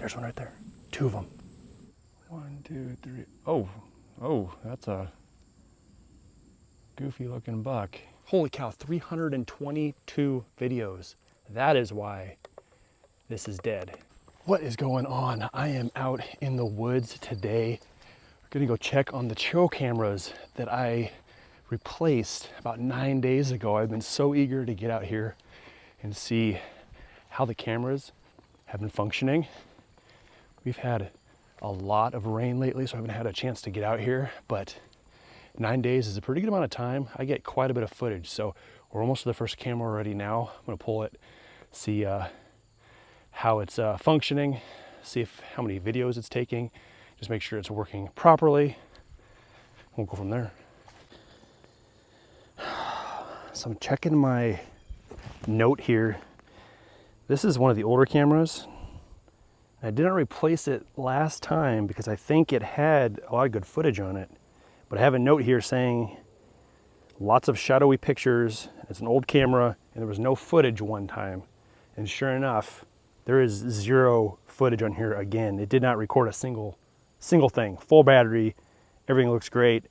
There's one right there. 2 of them. 1, 2, 3. Oh, that's a goofy looking buck. Holy cow, 322 videos. That is why this is dead. What is going on? I am out in the woods today. We're gonna go check on the trail cameras that I replaced about 9 days ago. I've been so eager to get out here and see how the cameras have been functioning. We've had a lot of rain lately, so I haven't had a chance to get out here, but 9 days is a pretty good amount of time. I get quite a bit of footage, so we're almost to the first camera already now. I'm gonna pull it, see how it's functioning, see how many videos it's taking, just make sure it's working properly. We'll go from there. So I'm checking my note here. This is one of the older cameras. I didn't replace it last time because I think it had a lot of good footage on it. But I have a note here saying lots of shadowy pictures. It's an old camera and there was no footage one time. And sure enough, there is 0 footage on here again. It did not record a single thing. Full battery, everything looks great,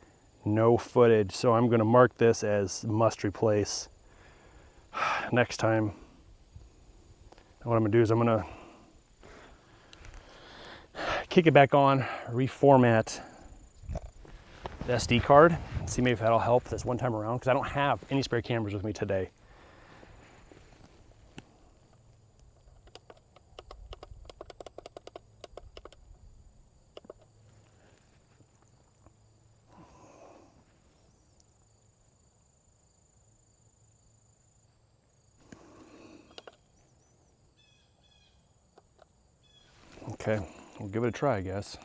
no footage. So I'm gonna mark this as must replace. Next time, what I'm gonna do is I'm gonna kick it back on, reformat the SD card, and see maybe if that'll help this one time around, because I don't have any spare cameras with me today. Okay, we'll give it a try, I guess.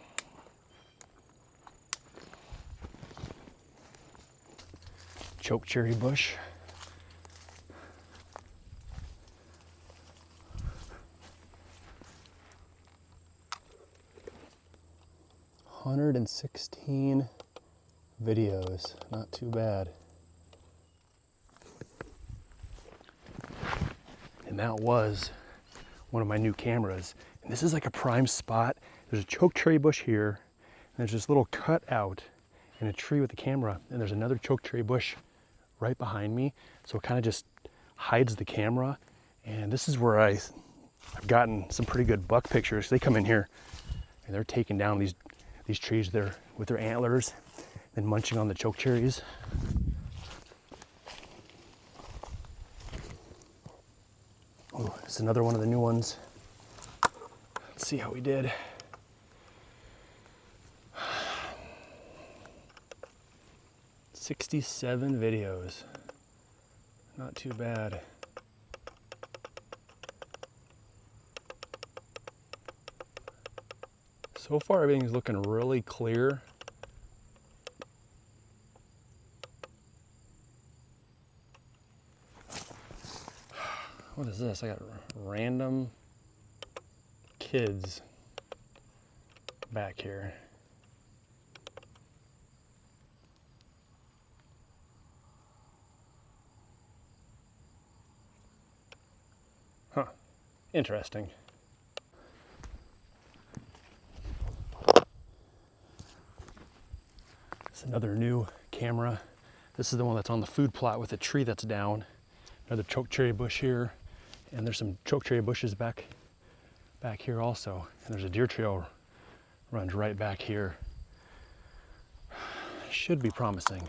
Choke cherry bush. $116 videos, not too bad. And that was one of my new cameras. And this is like a prime spot. There's a choke cherry bush here, and there's this little cutout in a tree with the camera, and there's another choke cherry bush right behind me. So it kind of just hides the camera. And this is where I've gotten some pretty good buck pictures. They come in here and they're taking down these trees there with their antlers and munching on the choke cherries. Oh, it's another one of the new ones. Let's see how we did. $67 videos. Not too bad. So far, everything's looking really clear. What is this? I got random kids back here. Huh, interesting. It's another new camera. This is the one that's on the food plot with a tree that's down. Another choke cherry bush here, and there's some choke cherry bushes back here also. And there's a deer trail runs right back here. Should be promising.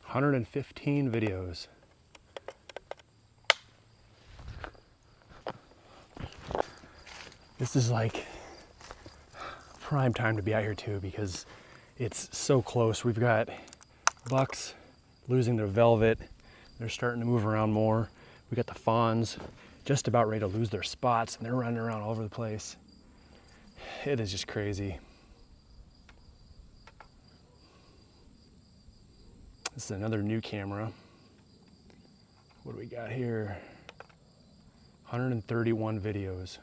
$115 videos. This is like prime time to be out here too, because it's so close. We've got bucks losing their velvet. They're starting to move around more. We got the fawns just about ready to lose their spots, and they're running around all over the place. It is just crazy. This is another new camera. What do we got here? 131 videos.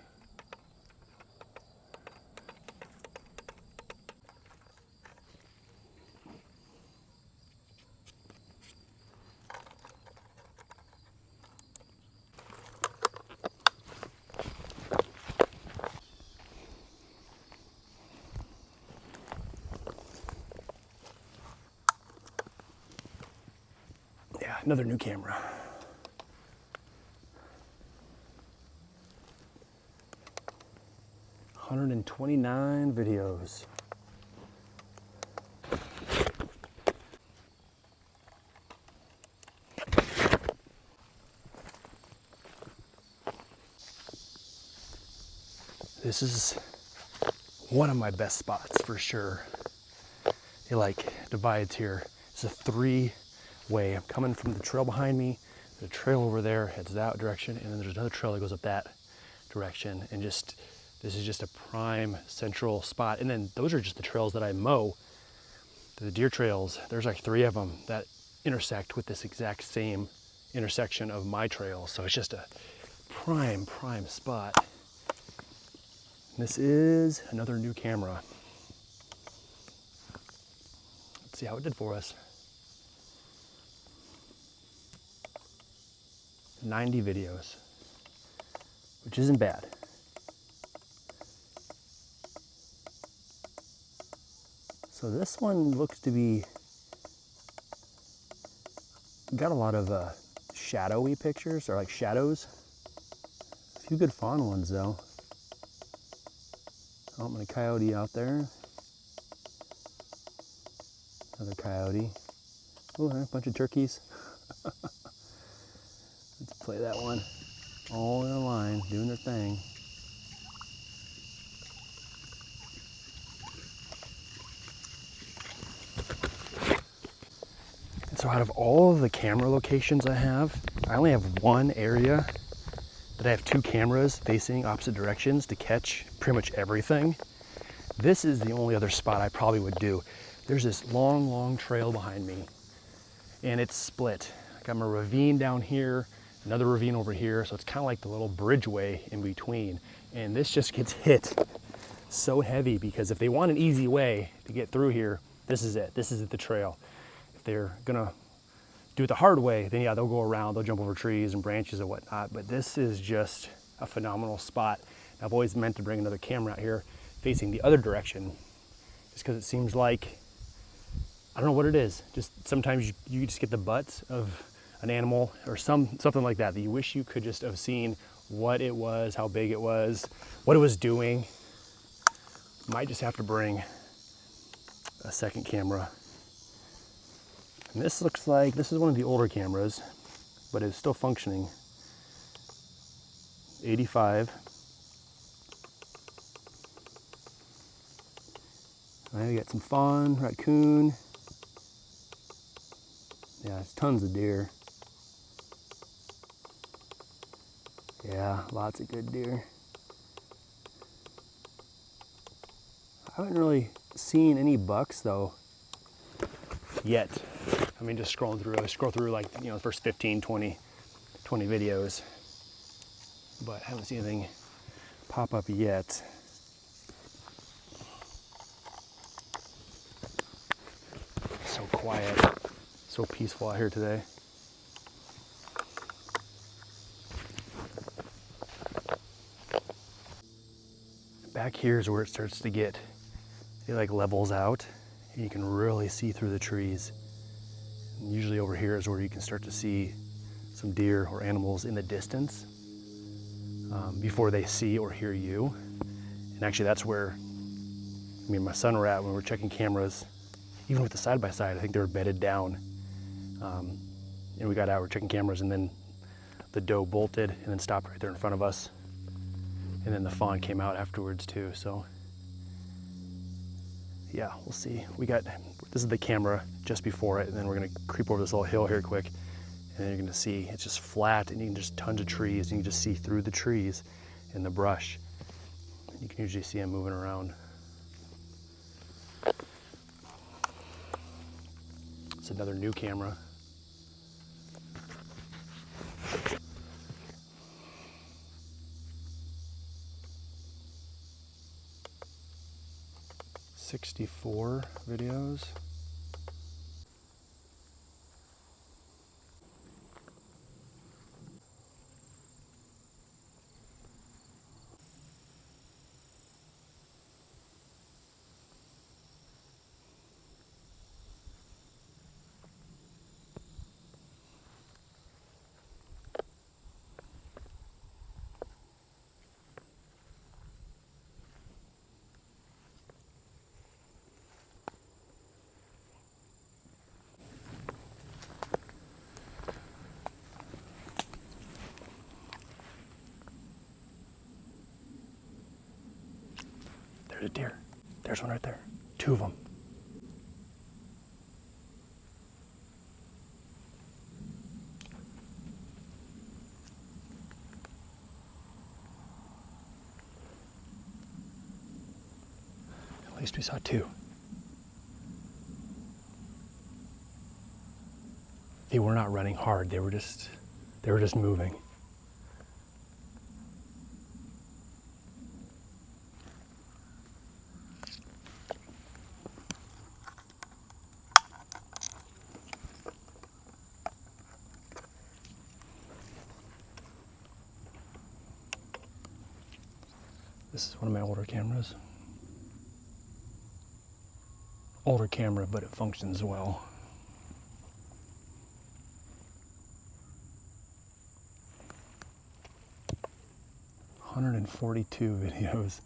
Another new camera. $129 videos. This is one of my best spots for sure. It like divides here. It's a three-way. I'm coming from the trail behind me. The trail over there heads that direction, and then there's another trail that goes up that direction. And just this is just a prime central spot. And then those are just the trails that I mow. The deer trails. There's like 3 of them that intersect with this exact same intersection of my trails. So it's just a prime spot. This is another new camera. Let's see how it did for us. 90 videos, which isn't bad. So this one looks to be, got a lot of shadowy pictures, or like shadows. A few good fawn ones though. Oh, and a coyote out there. Another coyote. Oh, a bunch of turkeys. Let's play that one. All in a line, doing their thing. And so out of all of the camera locations I have, I only have one area that I have 2 cameras facing opposite directions to catch pretty much everything. This is the only other spot I probably would do. There's this long trail behind me, and it's split. I got my ravine down here, another ravine over here, so it's kind of like the little bridgeway in between. And this just gets hit so heavy because if they want an easy way to get through here, this is it. This is the trail. If they're gonna do it the hard way, then yeah, they'll go around, they'll jump over trees and branches and whatnot, but this is just a phenomenal spot. I've always meant to bring another camera out here facing the other direction, just because it seems like, I don't know what it is, just sometimes you just get the butts of an animal or something like that you wish you could just have seen what it was, how big it was, what it was doing. Might just have to bring a second camera. And this looks like, this is one of the older cameras, but it's still functioning. 85. All right, we got some fawn, raccoon. Yeah, it's tons of deer. Yeah, lots of good deer. I haven't really seen any bucks though yet. I mean, just scrolling through, I scroll through like, you know, the first 15, 20 videos, but I haven't seen anything pop up yet. So quiet, so peaceful out here today. Back here is where it starts to get, it like levels out and you can really see through the trees. And usually over here is where you can start to see some deer or animals in the distance before they see or hear you. And actually that's where me and my son were at when we were checking cameras. Even with the side-by-side, I think they were bedded down. And we got out, we're checking cameras, and then the doe bolted and then stopped right there in front of us. And then the fawn came out afterwards too, so. Yeah, we'll see. This is the camera just before it, and then we're gonna creep over this little hill here quick, and then you're gonna see it's just flat, and you can just tons of trees, and you can just see through the trees in the brush. You can usually see them moving around. It's another new camera. '64 videos. There's a deer. There's one right there. 2 of them. At least we saw 2. They were not running hard. They were just moving. This is one of my older cameras. Older camera, but it functions well. $142 videos.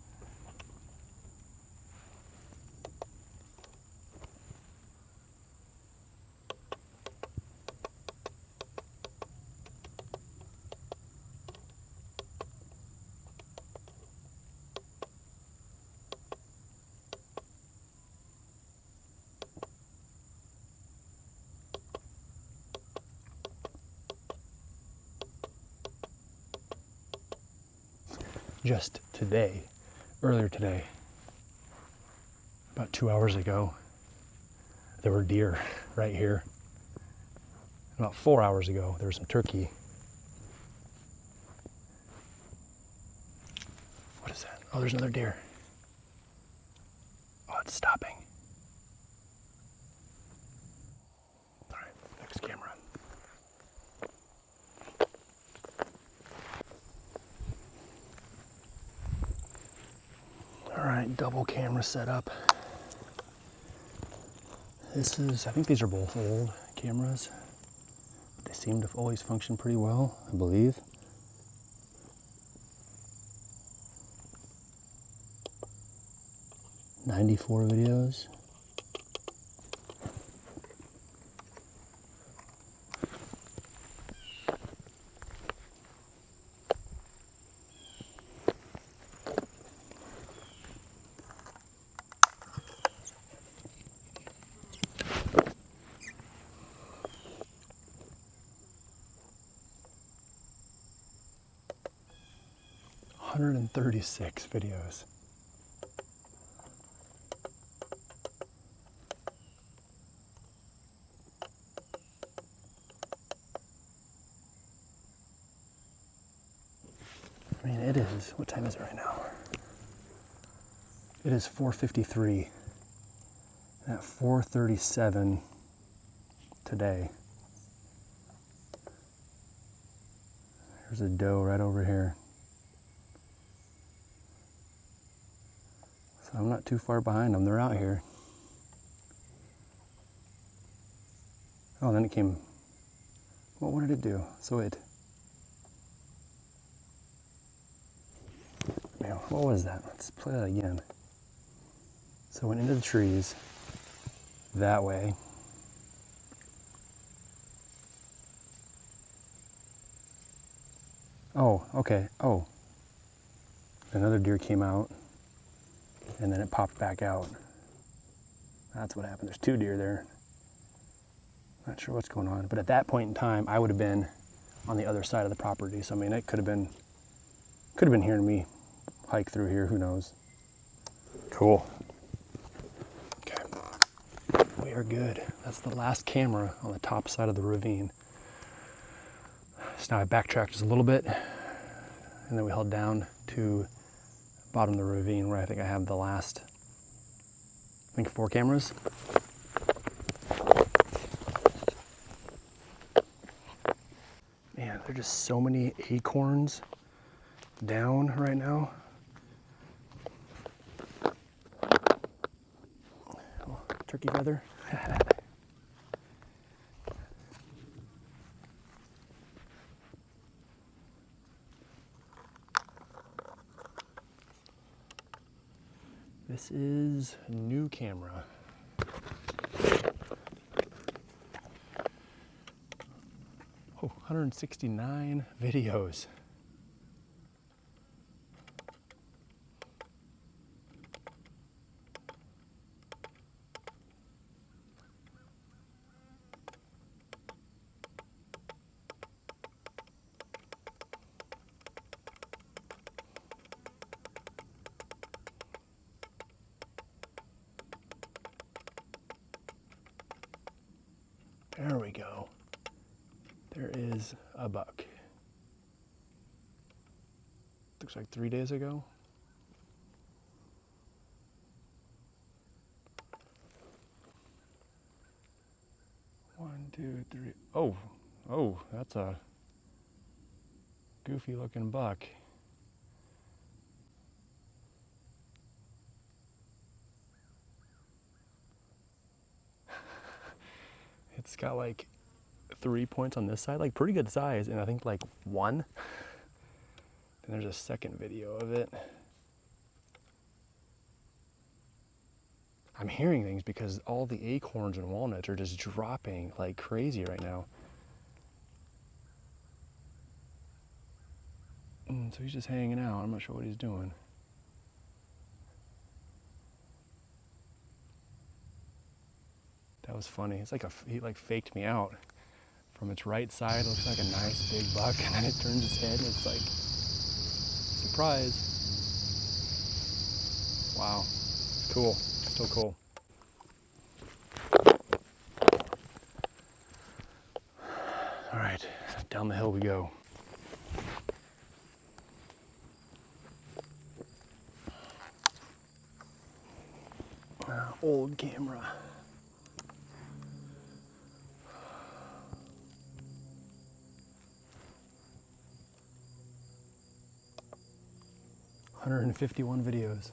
Just today, earlier today, about 2 hours ago, there were deer right here. About 4 hours ago, there was some turkey. What is that? Oh, there's another deer. Oh, it's stopping. All right, next camera. All right, double camera setup. I think these are both old cameras. They seem to always function pretty well, I believe. '94 videos. $136 videos. I mean, it is, what time is it right now? It is 4:53. And at 4:37 today, there's a doe right over here. So I'm not too far behind them. They're out here. Oh, then it came. Well, what did it do? So it. Man, what was that? Let's play that again. So it went into the trees that way. Oh, okay. Oh. Another deer came out. And then it popped back out. That's what happened. There's 2 deer there. Not sure what's going on. But at that point in time, I would have been on the other side of the property. So I mean, it could have been hearing me hike through here. Who knows? Cool. Okay. We are good. That's the last camera on the top side of the ravine. So now I backtracked just a little bit. And then we held down to bottom of the ravine where I think I have the last, 4 cameras. Man, there are just so many acorns down right now. Oh, turkey feather. This is a new camera. Oh, 169 videos. There we go. There is a buck. Looks like 3 days ago. One, two, three. Oh, that's a goofy looking buck. It's got like 3 points on this side, like pretty good size, and I think like 1. And there's a second video of it. I'm hearing things because all the acorns and walnuts are just dropping like crazy right now. So he's just hanging out. I'm not sure what he's doing. That was funny. It's like he like faked me out. From its right side, it looks like a nice big buck, and then it turns its head and it's like, surprise. Wow, it's cool, still cool. All right, down the hill we go. Old camera. $151 videos.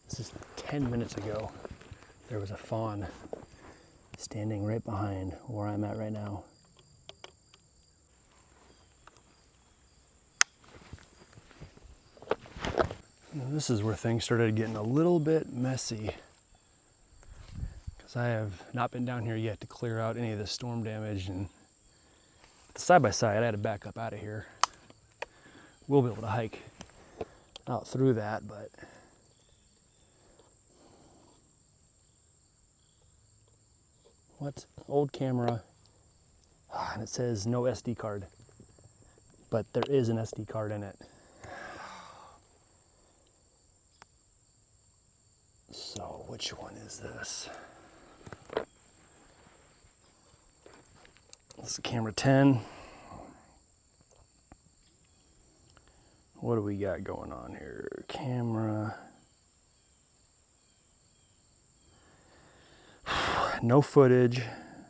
This is 10 minutes ago. There was a fawn standing right behind where I'm at right now. And this is where things started getting a little bit messy, because I have not been down here yet to clear out any of the storm damage, and side by side I had to back up out of here. We'll be able to hike out through that, but what? Old camera. And it says no SD card, but there is an SD card in it. So which one is this? This is camera 10. What do we got going on here? Camera. No footage,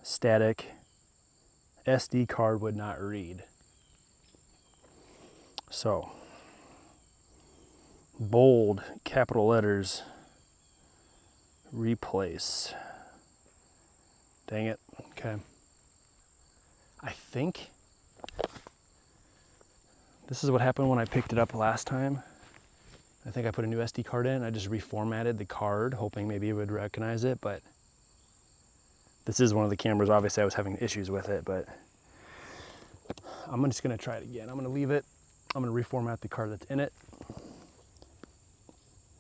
static. SD card would not read. So, bold, capital letters, replace. Dang it, okay. I think this is what happened when I picked it up last time. I think I put a new SD card in. I just reformatted the card, hoping maybe it would recognize it, but this is one of the cameras. Obviously I was having issues with it, but I'm just gonna try it again. I'm gonna leave it. I'm gonna reformat the card that's in it.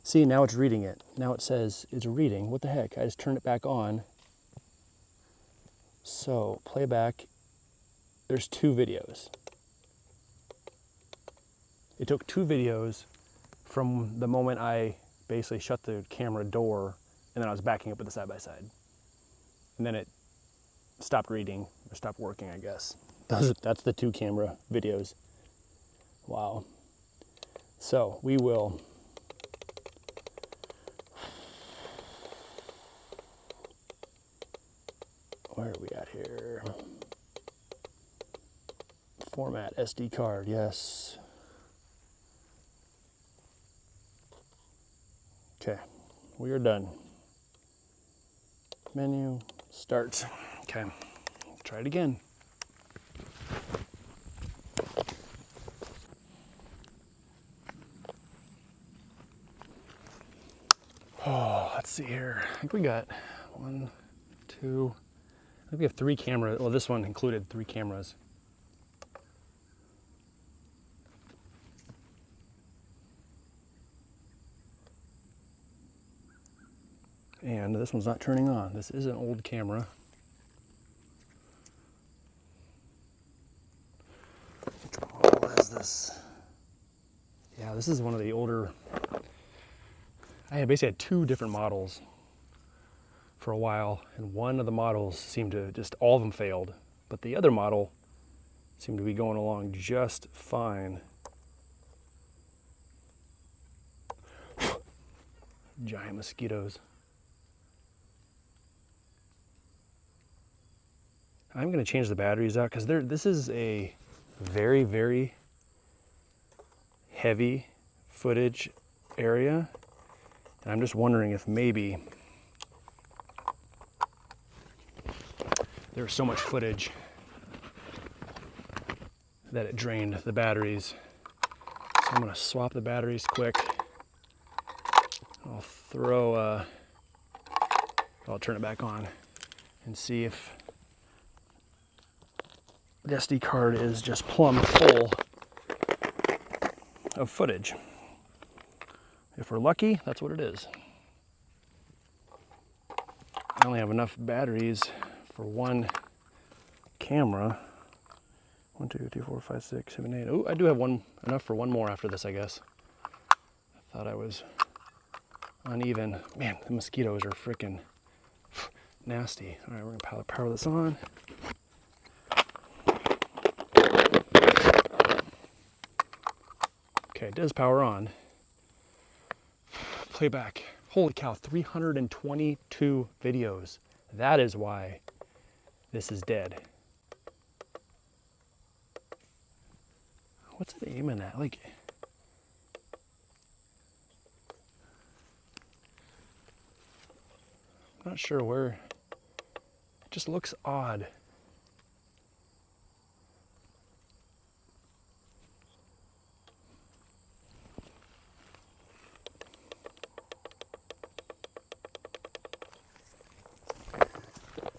See, now it's reading it. Now it says it's reading. What the heck? I just turned it back on. So, playback. There's 2 videos. It took 2 videos from the moment I basically shut the camera door, and then I was backing up with the side-by-side. And then it stopped reading, or stopped working, I guess. That's the 2 camera videos. Wow. So we will where are we at here? Format SD card, yes. Okay, we are done. Menu, start. Okay, try it again. Oh, let's see here. I think we got 1, 2, I think we have 3 cameras. Well, this one included 3 cameras. And this one's not turning on. This is an old camera. Which model is this? Yeah, this is one of the older. I basically had two different models for a while, and one of the models seemed to just, all of them failed, but the other model seemed to be going along just fine. Giant mosquitoes. I'm going to change the batteries out because this is a very, very heavy footage area. And I'm just wondering if maybe there was so much footage that it drained the batteries. So I'm going to swap the batteries quick. I'll turn it back on and see if the SD card is just plumb full of footage. If we're lucky, that's what it is. I only have enough batteries for one camera. 1, 2, 3, 4, 5, 6, 7, 8. Oh, I do have enough for one more after this, I guess. I thought I was uneven. Man, the mosquitoes are freaking nasty. All right, we're gonna power this on. Okay, it does power on. Playback. Holy cow, 322 videos. That is why this is dead. What's it aiming at? Like, I'm not sure where. It just looks odd.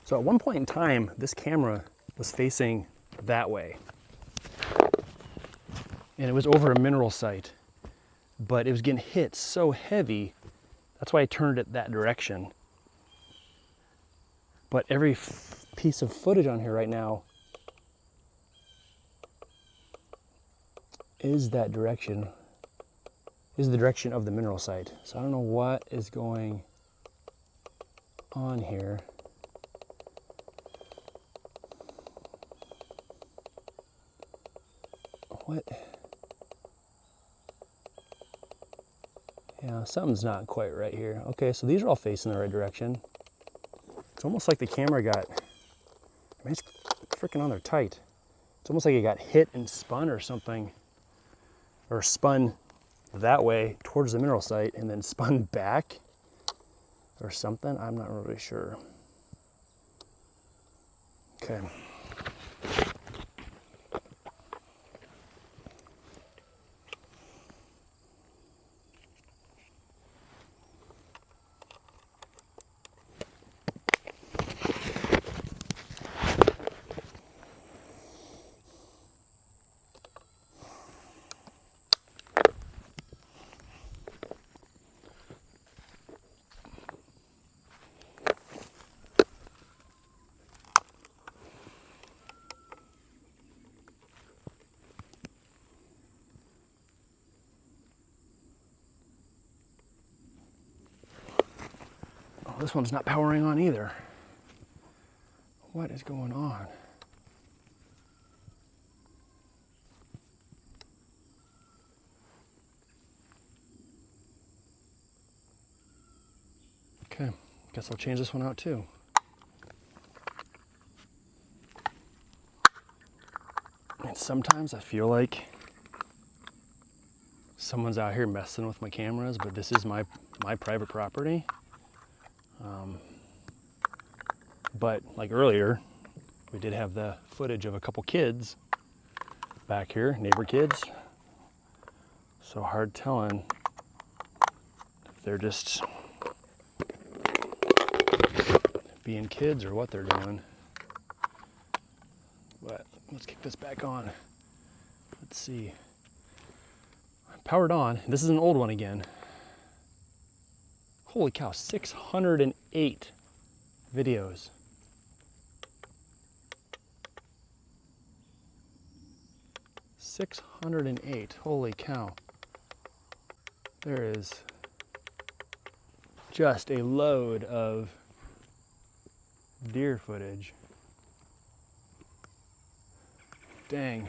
So at one point in time, this camera was facing that way. And it was over a mineral site, but it was getting hit so heavy, that's why I turned it that direction. But every piece of footage on here right now is that direction, is the direction of the mineral site. So I don't know what is going on here. What? Yeah, something's not quite right here. Okay, so these are all facing the right direction. It's almost like the camera got, I mean, it's freaking on there tight. It's almost like it got hit and spun or something, or spun that way towards the mineral site and then spun back or something. I'm not really sure. Okay. This one's not powering on either. What is going on? Okay, guess I'll change this one out too. And sometimes I feel like someone's out here messing with my cameras, but this is my private property. But like earlier, we did have the footage of a couple kids back here, neighbor kids. So hard telling if they're just being kids or what they're doing. But let's kick this back on. Let's see. Powered on. This is an old one again. Holy cow, 608 videos. Holy cow. There is just a load of deer footage. Dang.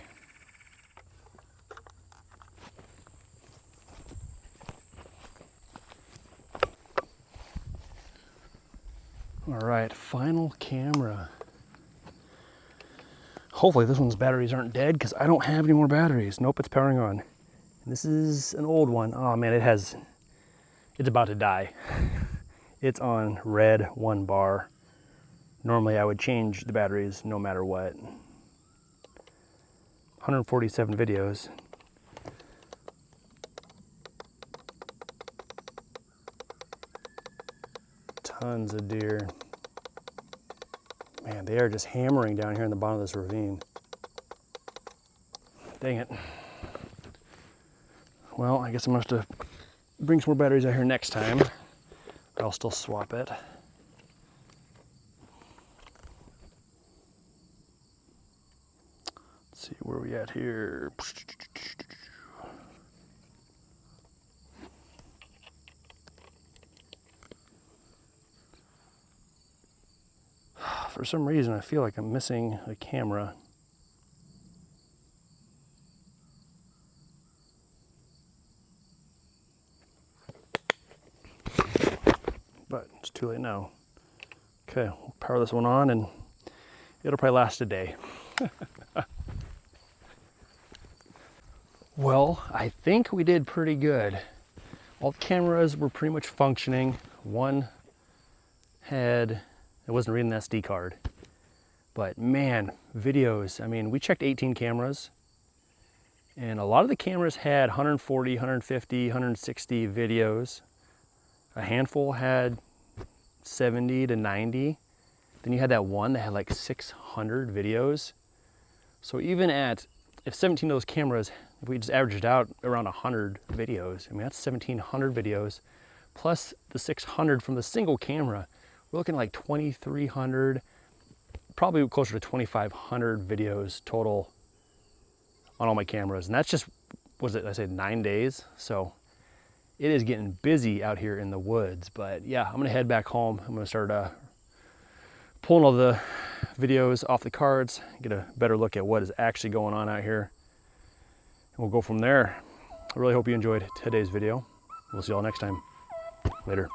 All right, final camera. Hopefully this one's batteries aren't dead because I don't have any more batteries. Nope, it's powering on. And this is an old one. Oh man, it's about to die. It's on red 1 bar. Normally I would change the batteries no matter what. 147 videos. Tons of deer. Man, they are just hammering down here in the bottom of this ravine. Dang it. Well, I guess I'm gonna have to bring some more batteries out here next time. I'll still swap it. Let's see, where are we at here? For some reason, I feel like I'm missing a camera. But it's too late now. Okay, we'll power this one on and it'll probably last a day. Well, I think we did pretty good. All the cameras were pretty much functioning. One had, it wasn't reading the SD card. But man, videos, I mean, we checked 18 cameras and a lot of the cameras had 140, 150, 160 videos. A handful had 70 to 90. Then you had that one that had like 600 videos. So even at, if 17 of those cameras, if we just averaged out around 100 videos, I mean, that's 1,700 videos, plus the 600 from the single camera, we're looking at like 2,300, probably closer to 2,500 videos total on all my cameras. And that's just, what was it, I said 9 days? So it is getting busy out here in the woods. But yeah, I'm gonna head back home. I'm gonna start pulling all the videos off the cards, get a better look at what is actually going on out here. And we'll go from there. I really hope you enjoyed today's video. We'll see y'all next time. Later.